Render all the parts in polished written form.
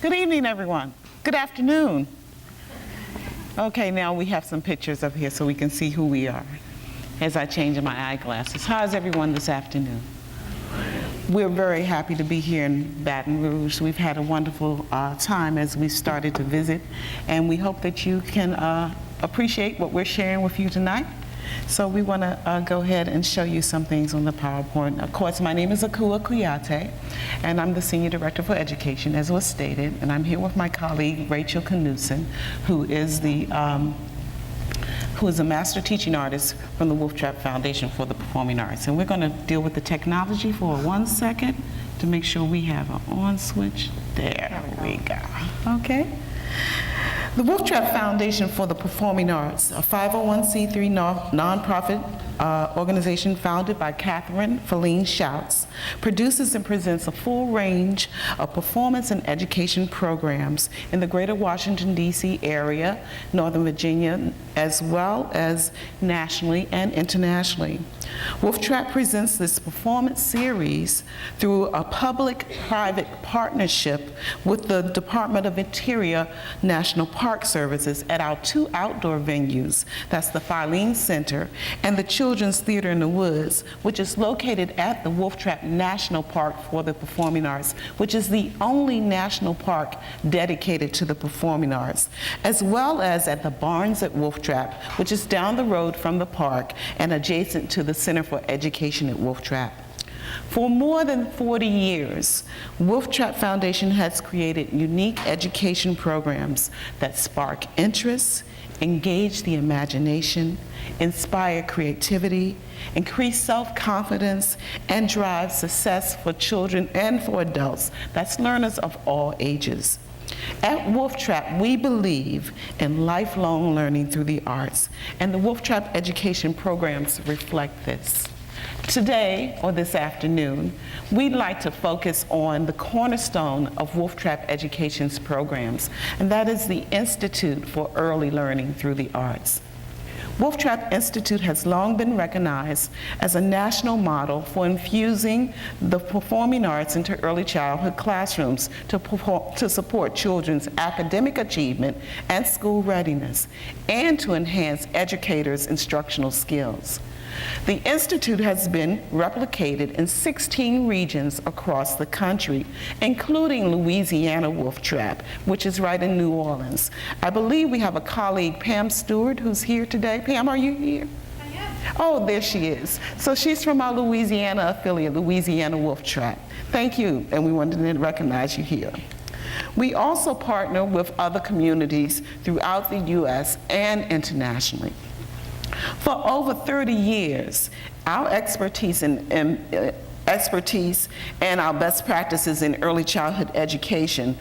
Good evening, everyone. Good afternoon. Okay, now we have some pictures up here so we can see who we are as I change my eyeglasses. How's everyone this afternoon? We're very happy to be here in Baton Rouge. We've had a wonderful time as we started to visit, and we hope that you can appreciate what we're sharing with you tonight. So we want to go ahead and show you some things on the PowerPoint. Of course, my name is Akua Kuyate, and I'm the Senior Director for Education, as was stated, and I'm here with my colleague, Rachel Knudsen, who is a master teaching artist from the Wolf Trap Foundation for the Performing Arts. And we're going to deal with the technology for 1 second to make sure we have an on switch. There we go. Okay. The Wolf Trap Foundation for the Performing Arts, a 501c3 nonprofit organization founded by Catherine Feline Shouts, produces and presents a full range of performance and education programs in the greater Washington, D.C. area, Northern Virginia, as well as nationally and internationally. Wolf Trap presents this performance series through a public-private partnership with the Department of Interior National Park Services at our 2 outdoor venues. That's the Filene Center and the Children's Theater in the Woods, which is located at the Wolf Trap National Park for the Performing Arts, which is the only national park dedicated to the performing arts, as well as at the Barns at Wolf Trap, which is down the road from the park and adjacent to the Center for Education at Wolf Trap. For more than 40 years, Wolf Trap Foundation has created unique education programs that spark interest, engage the imagination, inspire creativity, increase self-confidence, and drive success for children and for adults. That's learners of all ages. At Wolf Trap, we believe in lifelong learning through the arts, and the Wolf Trap education programs reflect this. Today, or this afternoon, we'd like to focus on the cornerstone of Wolf Trap Education's programs, and that is the Institute for Early Learning Through the Arts. Wolf Trap Institute has long been recognized as a national model for infusing the performing arts into early childhood classrooms to support children's academic achievement and school readiness, and to enhance educators' instructional skills. The Institute has been replicated in 16 regions across the country, including Louisiana Wolf Trap, which is right in New Orleans. I believe we have a colleague, Pam Stewart, who's here today. Pam, are you here? I am. Oh, there she is. So she's from our Louisiana affiliate, Louisiana Wolf Trap. Thank you, and we wanted to recognize you here. We also partner with other communities throughout the U.S. and internationally. For over 30 years, our expertise and our best practices in early childhood education,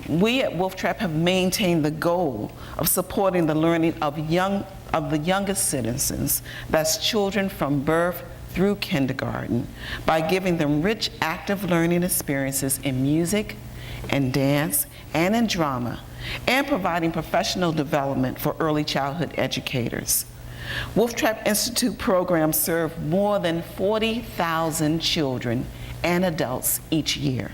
we at Wolf Trap have maintained the goal of supporting the learning of the youngest citizens, that's children from birth through kindergarten, by giving them rich, active learning experiences in music and dance and in drama, and providing professional development for early childhood educators. Wolf Trap Institute programs serve more than 40,000 children and adults each year.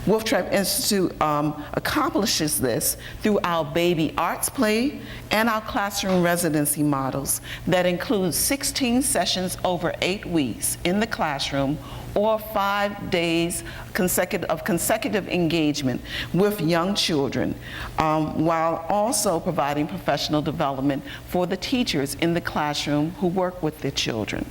Wolf Trap Institute accomplishes this through our baby arts play and our classroom residency models that include 16 sessions over 8 weeks in the classroom, or 5 days of consecutive engagement with young children, while also providing professional development for the teachers in the classroom who work with the children.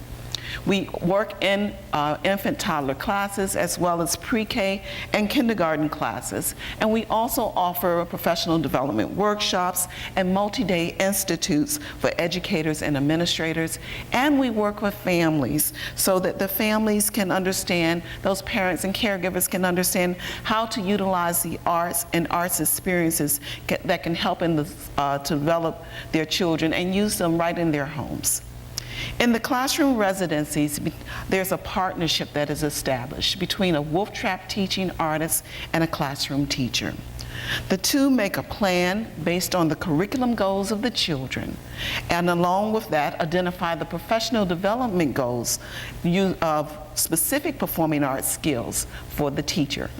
We work in infant toddler classes as well as pre-K and kindergarten classes, and we also offer professional development workshops and multi-day institutes for educators and administrators, and we work with families so that the families can understand, those parents and caregivers can understand how to utilize the arts and arts experiences that can help to develop their children and use them right in their homes. In the classroom residencies, there's a partnership that is established between a Wolf Trap teaching artist and a classroom teacher. The two make a plan based on the curriculum goals of the children, and along with that, identify the professional development goals of specific performing arts skills for the teacher.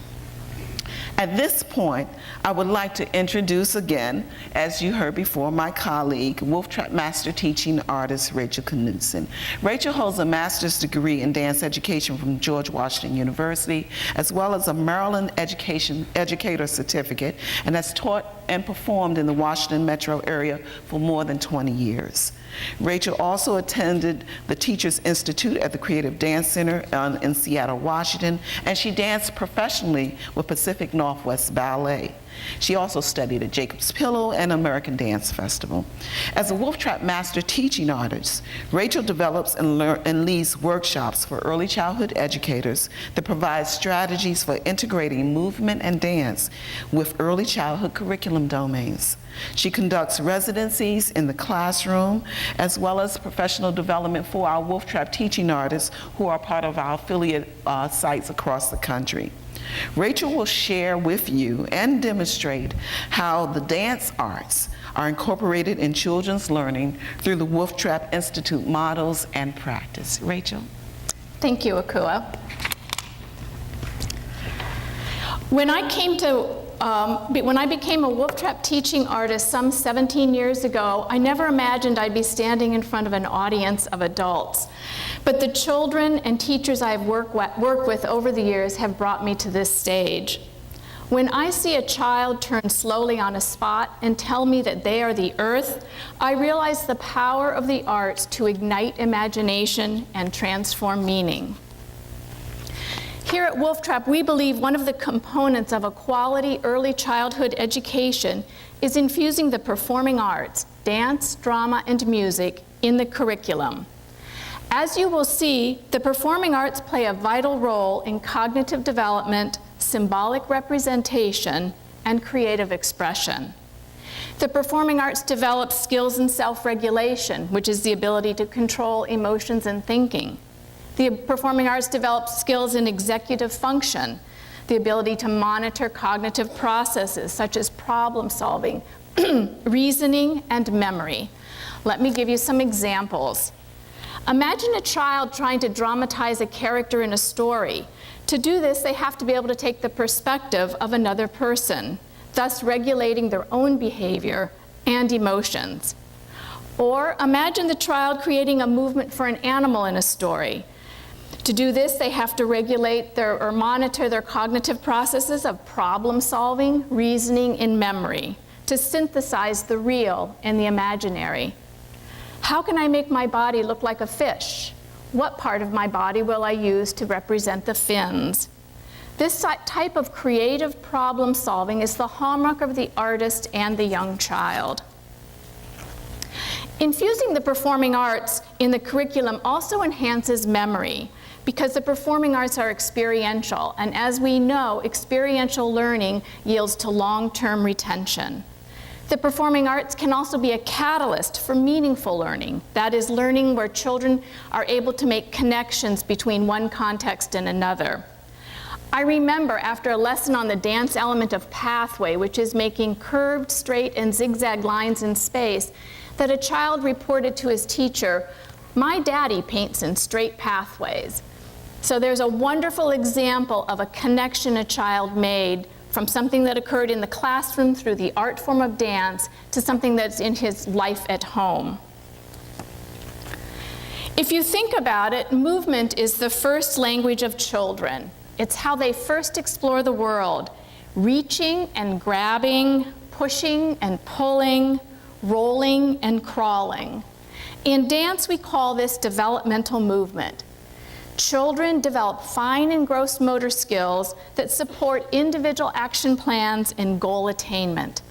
At this point, I would like to introduce again, as you heard before, my colleague, Wolf Trap Master Teaching Artist Rachel Knudsen. Rachel holds a master's degree in dance education from George Washington University, as well as a Maryland Educator Certificate, and has taught and performed in the Washington metro area for more than 20 years. Rachel also attended the Teachers Institute at the Creative Dance Center in Seattle, Washington, and she danced professionally with Pacific Northwest Ballet. She also studied at Jacob's Pillow and American Dance Festival. As a Wolf Trap Master Teaching Artist, Rachel develops and leads workshops for early childhood educators that provide strategies for integrating movement and dance with early childhood curriculum domains. She conducts residencies in the classroom, as well as professional development for our Wolf Trap teaching artists who are part of our affiliate sites across the country. Rachel will share with you and demonstrate how the dance arts are incorporated in children's learning through the Wolf Trap Institute models and practice. Rachel? Thank you, Akua. When I became a Wolf Trap teaching artist some 17 years ago, I never imagined I'd be standing in front of an audience of adults. But the children and teachers I've worked with over the years have brought me to this stage. When I see a child turn slowly on a spot and tell me that they are the earth, I realize the power of the arts to ignite imagination and transform meaning. Here at Wolf Trap, we believe one of the components of a quality early childhood education is infusing the performing arts, dance, drama, and music, in the curriculum. As you will see, the performing arts play a vital role in cognitive development, symbolic representation, and creative expression. The performing arts develop skills in self-regulation, which is the ability to control emotions and thinking. The performing arts develop skills in executive function, the ability to monitor cognitive processes such as problem solving, reasoning, and memory. Let me give you some examples. Imagine a child trying to dramatize a character in a story. To do this, they have to be able to take the perspective of another person, thus regulating their own behavior and emotions. Or imagine the child creating a movement for an animal in a story. To do this, they have to regulate or monitor their cognitive processes of problem solving, reasoning, and memory to synthesize the real and the imaginary. How can I make my body look like a fish? What part of my body will I use to represent the fins? This type of creative problem solving is the hallmark of the artist and the young child. Infusing the performing arts in the curriculum also enhances memory, because the performing arts are experiential, and as we know, experiential learning yields to long-term retention. The performing arts can also be a catalyst for meaningful learning, that is, learning where children are able to make connections between one context and another. I remember after a lesson on the dance element of pathway, which is making curved, straight, and zigzag lines in space, that a child reported to his teacher, "My daddy paints in straight pathways." So there's a wonderful example of a connection a child made from something that occurred in the classroom through the art form of dance to something that's in his life at home. If you think about it, movement is the first language of children. It's how they first explore the world, reaching and grabbing, pushing and pulling, rolling and crawling. In dance, we call this developmental movement. Children develop fine and gross motor skills that support individual action plans and goal attainment.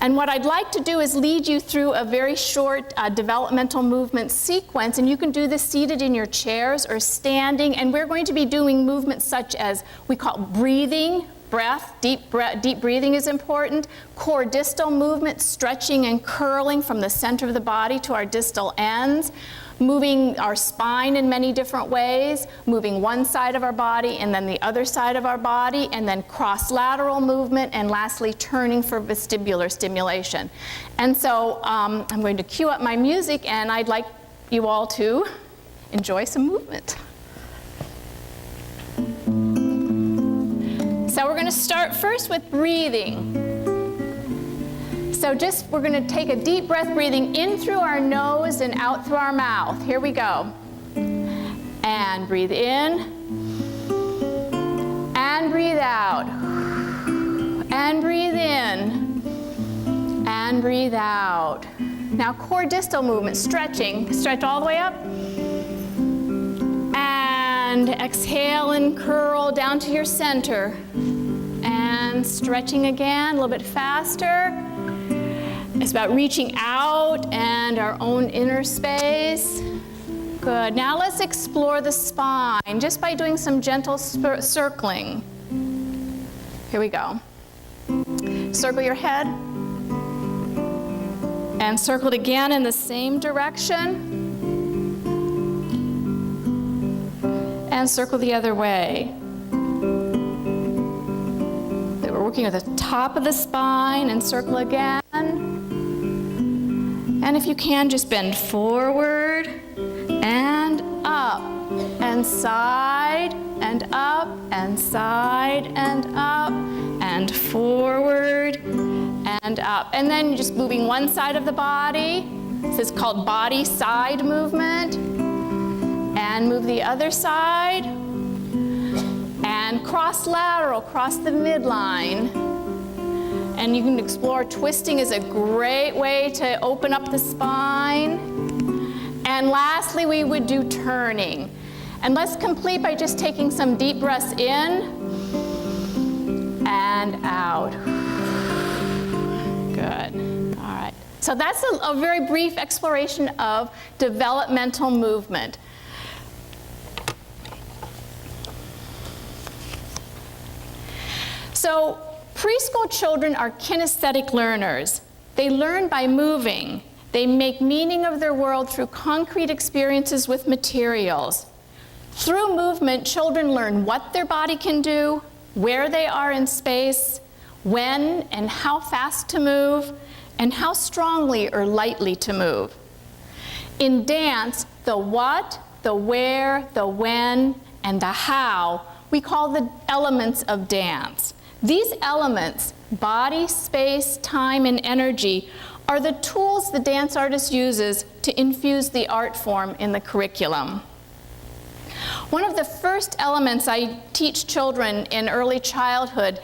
And what I'd like to do is lead you through a very short developmental movement sequence, and you can do this seated in your chairs or standing, and we're going to be doing movements such as we call breathing, deep breathing is important, core distal movement, stretching and curling from the center of the body to our distal ends, moving our spine in many different ways, moving one side of our body and then the other side of our body, and then cross-lateral movement, and lastly, turning for vestibular stimulation. And so I'm going to cue up my music, and I'd like you all to enjoy some movement. So we're going to start first with breathing. So we're going to take a deep breath, breathing in through our nose and out through our mouth. Here we go. And breathe in. And breathe out. And breathe in. And breathe out. Now core distal movement, stretching. Stretch all the way up. And exhale and curl down to your center. And stretching again, a little bit faster. It's about reaching out and our own inner space. Good. Now let's explore the spine just by doing some gentle circling. Here we go. Circle your head. And circle it again in the same direction. And circle the other way. We're working at the top of the spine and circle again. And if you can, just bend forward and up and side and up and side and up and forward and up. And then you're just moving one side of the body. This is called body side movement. And move the other side. And cross lateral, cross the midline. And you can explore twisting is a great way to open up the spine. And lastly, we would do turning. And let's complete by just taking some deep breaths in and out. Good. All right. So that's a very brief exploration of developmental movement. So preschool children are kinesthetic learners. They learn by moving. They make meaning of their world through concrete experiences with materials. Through movement, children learn what their body can do, where they are in space, when and how fast to move, and how strongly or lightly to move. In dance, the what, the where, the when, and the how we call the elements of dance. These elements, body, space, time, and energy, are the tools the dance artist uses to infuse the art form in the curriculum. One of the first elements I teach children in early childhood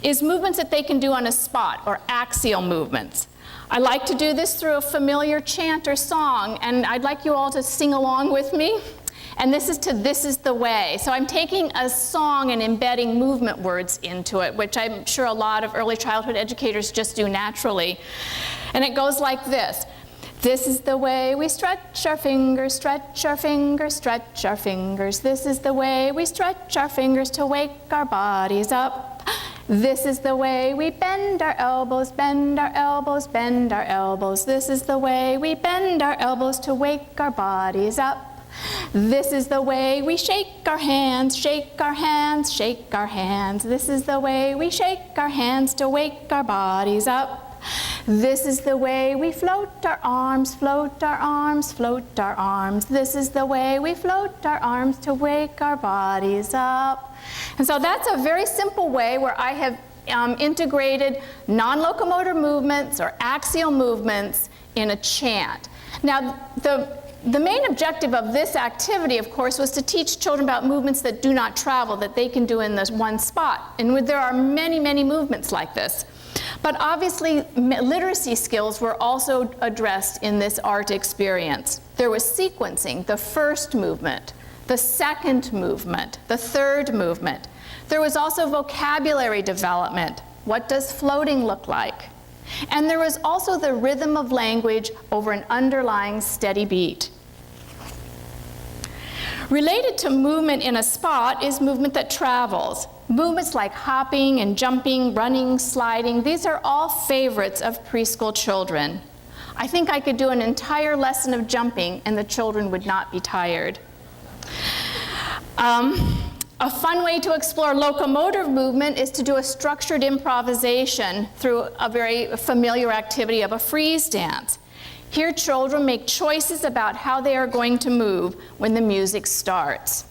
is movements that they can do on a spot, or axial movements. I like to do this through a familiar chant or song, and I'd like you all to sing along with me. And this is to This Is the Way. So I'm taking a song and embedding movement words into it, which I'm sure a lot of early childhood educators just do naturally. And it goes like this. This is the way we stretch our fingers, stretch our fingers, stretch our fingers. This is the way we stretch our fingers to wake our bodies up. This is the way we bend our elbows, bend our elbows, bend our elbows. This is the way we bend our elbows to wake our bodies up. This is the way we shake our hands, shake our hands, shake our hands. This is the way we shake our hands to wake our bodies up. This is the way we float our arms, float our arms, float our arms. This is the way we float our arms to wake our bodies up. And so that's a very simple way where I have integrated non-locomotor movements or axial movements in a chant. Now, the main objective of this activity, of course, was to teach children about movements that do not travel, that they can do in this one spot. And there are many, many movements like this. But obviously, literacy skills were also addressed in this art experience. There was sequencing, the first movement, the second movement, the third movement. There was also vocabulary development. What does floating look like? And there was also the rhythm of language over an underlying steady beat. Related to movement in a spot is movement that travels. Movements like hopping and jumping, running, sliding, these are all favorites of preschool children. I think I could do an entire lesson of jumping and the children would not be tired. A fun way to explore locomotive movement is to do a structured improvisation through a very familiar activity of a freeze dance. Here, children make choices about how they are going to move when the music starts.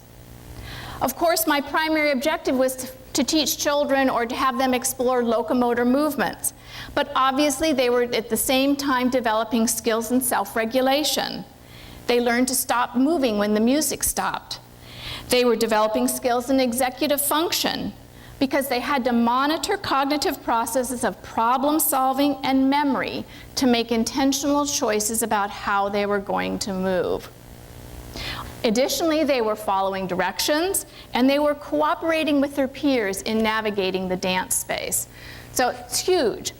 Of course, my primary objective was to teach children or to have them explore locomotor movements. But obviously, they were at the same time developing skills in self-regulation. They learned to stop moving when the music stopped. They were developing skills in executive function because they had to monitor cognitive processes of problem solving and memory to make intentional choices about how they were going to move. Additionally, they were following directions and they were cooperating with their peers in navigating the dance space. So it's huge.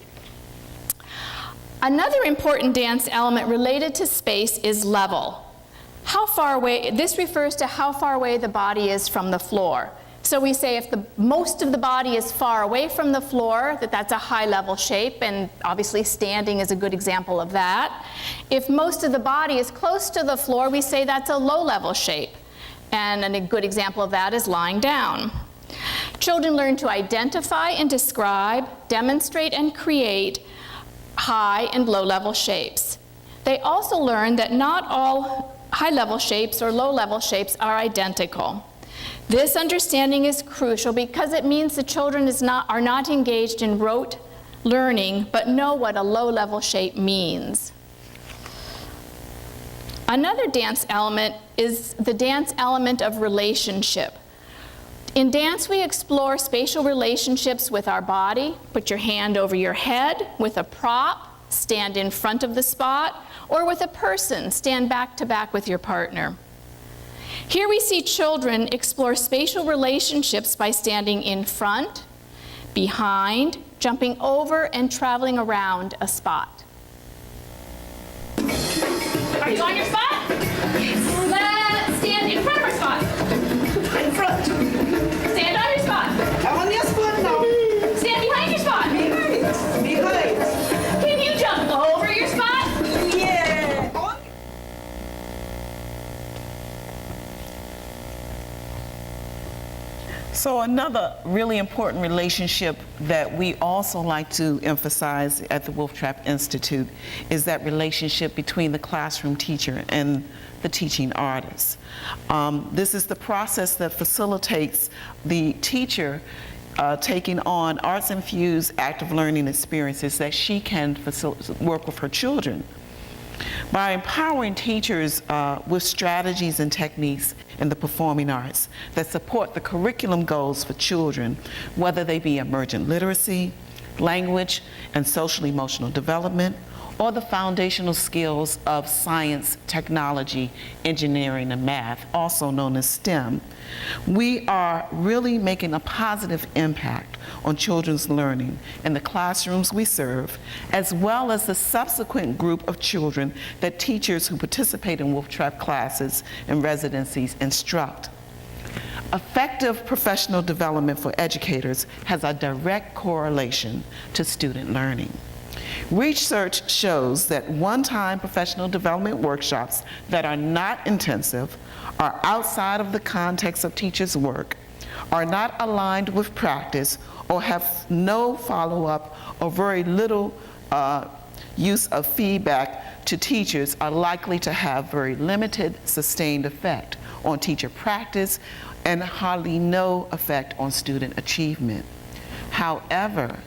Another important dance element related to space is level. How far away, this refers to how far away the body is from the floor. So we say if most of the body is far away from the floor, that's a high level shape, and obviously standing is a good example of that. If most of the body is close to the floor, we say that's a low level shape. And a good example of that is lying down. Children learn to identify and describe, demonstrate and create high and low level shapes. They also learn that not all high level shapes or low level shapes are identical. This understanding is crucial because it means the children are not engaged in rote learning, but know what a low-level shape means. Another dance element is the dance element of relationship. In dance, we explore spatial relationships with our body. Put your hand over your head with a prop, stand in front of the spot, or with a person, stand back to back with your partner. Here we see children explore spatial relationships by standing in front, behind, jumping over, and traveling around a spot. Are you on your spot? Let's stand in front of our spot. In front. Stand on your spot. I'm on your spot now. Stand behind your spot. Behind. Can you jump over your spot? Yeah. So another really important relationship that we also like to emphasize at the Wolf Trap Institute is that relationship between the classroom teacher and the teaching artist. This is the process that facilitates the teacher taking on arts-infused active learning experiences that she can work with her children. By empowering teachers with strategies and techniques in the performing arts that support the curriculum goals for children, whether they be emergent literacy, language and social emotional development, or the foundational skills of science, technology, engineering, and math, also known as STEM, we are really making a positive impact on children's learning in the classrooms we serve, as well as the subsequent group of children that teachers who participate in Wolf Trap classes and residencies instruct. Effective professional development for educators has a direct correlation to student learning. Research shows that one-time professional development workshops that are not intensive, are outside of the context of teachers' work, are not aligned with practice, or have no follow-up or very little use of feedback to teachers are likely to have very limited sustained effect on teacher practice and hardly no effect on student achievement. However,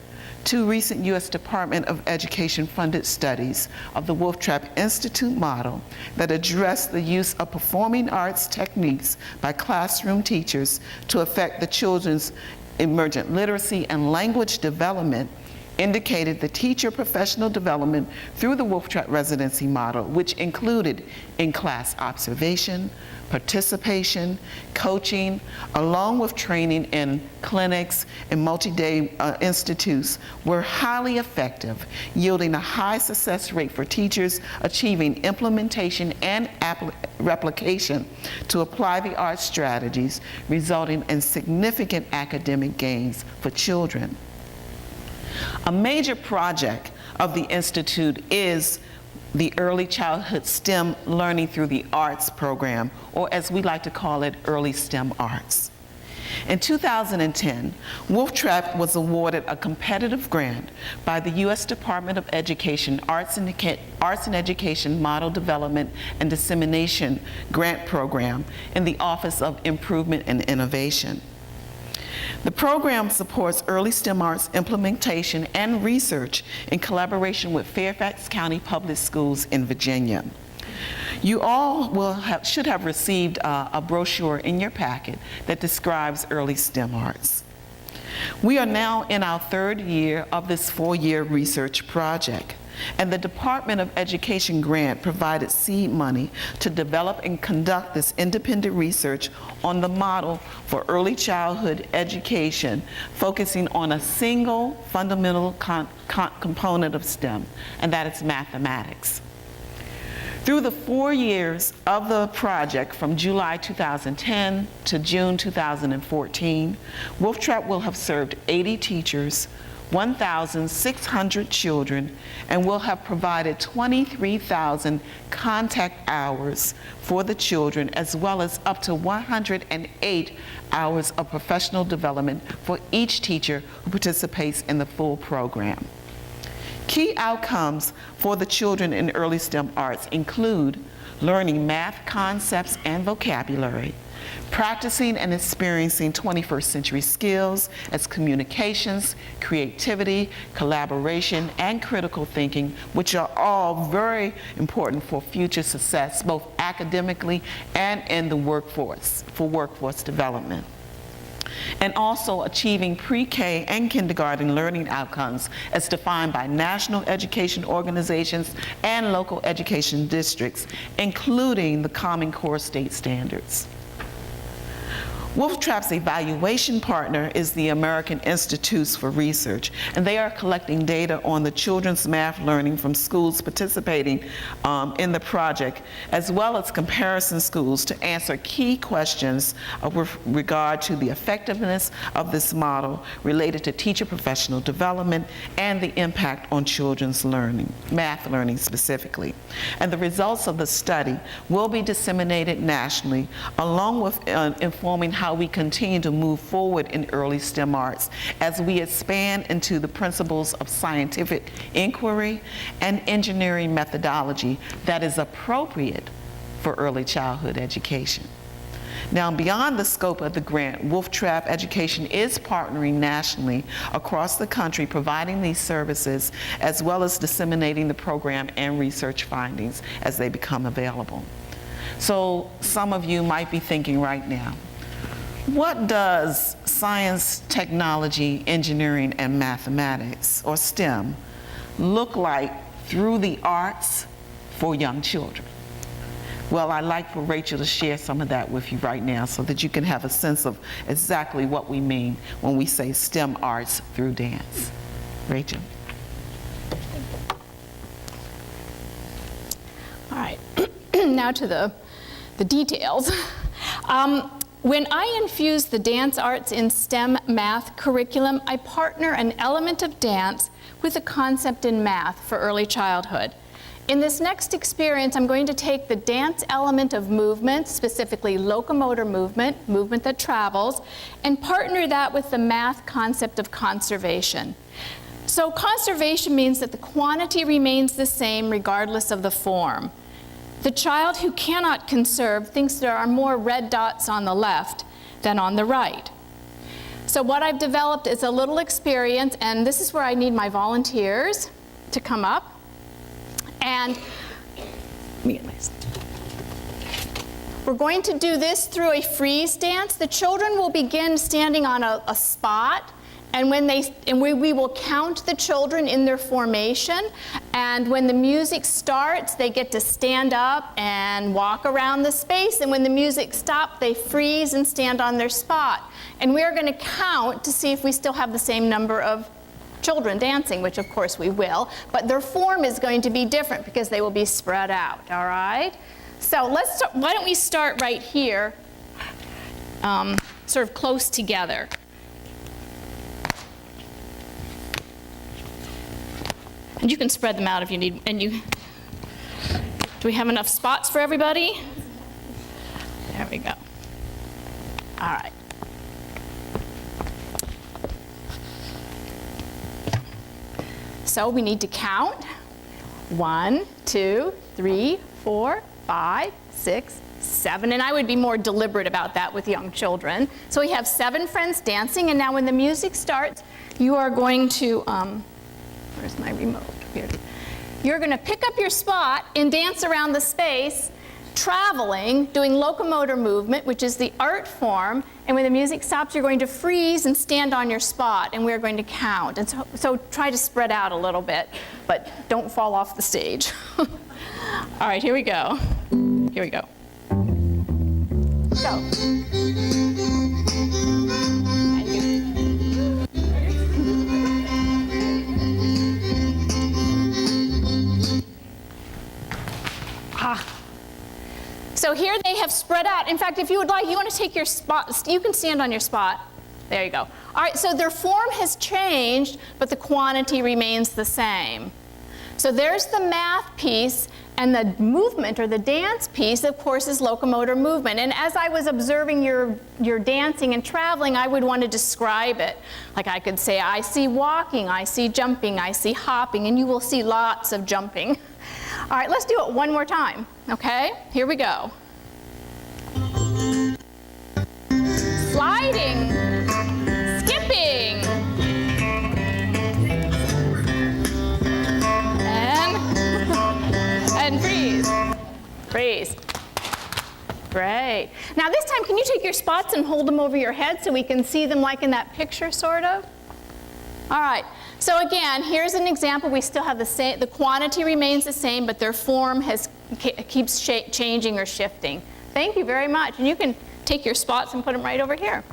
two recent U.S. Department of Education funded studies of the Wolf Trap Institute model that address the use of performing arts techniques by classroom teachers to affect the children's emergent literacy and language development indicated the teacher professional development through the Wolf Trap residency model, which included in-class observation, participation, coaching, along with training in clinics and multi-day institutes, were highly effective, yielding a high success rate for teachers achieving implementation and replication to apply the art strategies, resulting in significant academic gains for children. A major project of the Institute is the Early Childhood STEM Learning Through the Arts program, or as we like to call it, Early STEM Arts. In 2010, Wolf Trap was awarded a competitive grant by the U.S. Department of Education Arts and Education Model Development and Dissemination Grant Program in the Office of Improvement and Innovation. The program supports early STEM arts implementation and research in collaboration with Fairfax County Public Schools in Virginia. You all should have received a brochure in your packet that describes early STEM arts. We are now in our third year of this 4-year research project, and the Department of Education grant provided seed money to develop and conduct this independent research on the model for early childhood education, focusing on a single fundamental component of STEM, and that is mathematics. Through the 4 years of the project, from July 2010 to June 2014, Wolf Trap will have served 80 teachers, 1,600 children, and will have provided 23,000 contact hours for the children, as well as up to 108 hours of professional development for each teacher who participates in the full program. Key outcomes for the children in early STEM arts include learning math concepts and vocabulary, practicing and experiencing 21st century skills as communications, creativity, collaboration, and critical thinking, which are all very important for future success, both academically and in the workforce, for workforce development. And also achieving pre-K and kindergarten learning outcomes as defined by national education organizations and local education districts, including the Common Core state standards. Wolf Trap's evaluation partner is the American Institutes for Research, and they are collecting data on the children's math learning from schools participating in the project, as well as comparison schools to answer key questions with regard to the effectiveness of this model related to teacher professional development and the impact on children's learning, math learning specifically. And the results of the study will be disseminated nationally, along with informing how we continue to move forward in early STEM arts as we expand into the principles of scientific inquiry and engineering methodology that is appropriate for early childhood education. Now, beyond the scope of the grant, Wolf Trap Education is partnering nationally across the country, providing these services, as well as disseminating the program and research findings as they become available. So some of you might be thinking right now, what does science, technology, engineering, and mathematics, or STEM, look like through the arts for young children? Well, I'd like for Rachel to share some of that with you right now so that you can have a sense of exactly what we mean when we say STEM arts through dance. Rachel. All right, now to the details. When I infuse the dance arts in STEM math curriculum, I partner an element of dance with a concept in math for early childhood. In this next experience, I'm going to take the dance element of movement, specifically locomotor movement, movement that travels, and partner that with the math concept of conservation. So conservation means that the quantity remains the same regardless of the form. The child who cannot conserve thinks there are more red dots on the left than on the right. So what I've developed is a little experience, and this is where I need my volunteers to come up. And we're going to do this through a freeze dance. The children will begin standing on a spot, and we will count the children in their formation, and when the music starts, they get to stand up and walk around the space, and when the music stops, they freeze and stand on their spot. And we're going to count to see if we still have the same number of children dancing, which of course we will, but their form is going to be different because they will be spread out, all right? So why don't we start right here, sort of close together. And you can spread them out if you need, do we have enough spots for everybody? There we go. All right. So we need to count. 1, 2, 3, 4, 5, 6, 7. And I would be more deliberate about that with young children. So we have 7 friends dancing, and now when the music starts, you are going to, where's my remote? Here. You're going to pick up your spot and dance around the space, traveling, doing locomotor movement, which is the art form, and when the music stops, you're going to freeze and stand on your spot, and we're going to count. And so try to spread out a little bit, but don't fall off the stage. All right, here we go. Here we go. Go. And you. So here they have spread out. In fact, if you would like, you want to take your spot, you can stand on your spot. There you go. All right, so their form has changed, but the quantity remains the same. So there's the math piece, and the movement or the dance piece, of course, is locomotor movement. And as I was observing your dancing and traveling, I would want to describe it. Like I could say, I see walking, I see jumping, I see hopping, and you will see lots of jumping. All right, let's do it one more time, okay? Here we go. Sliding, skipping, and freeze. Freeze. Great. Now this time, can you take your spots and hold them over your head so we can see them like in that picture, sort of? All right. So again, here's an example. We still have the same, the quantity remains the same, but their form keeps changing or shifting. Thank you very much. And you can take your spots and put them right over here.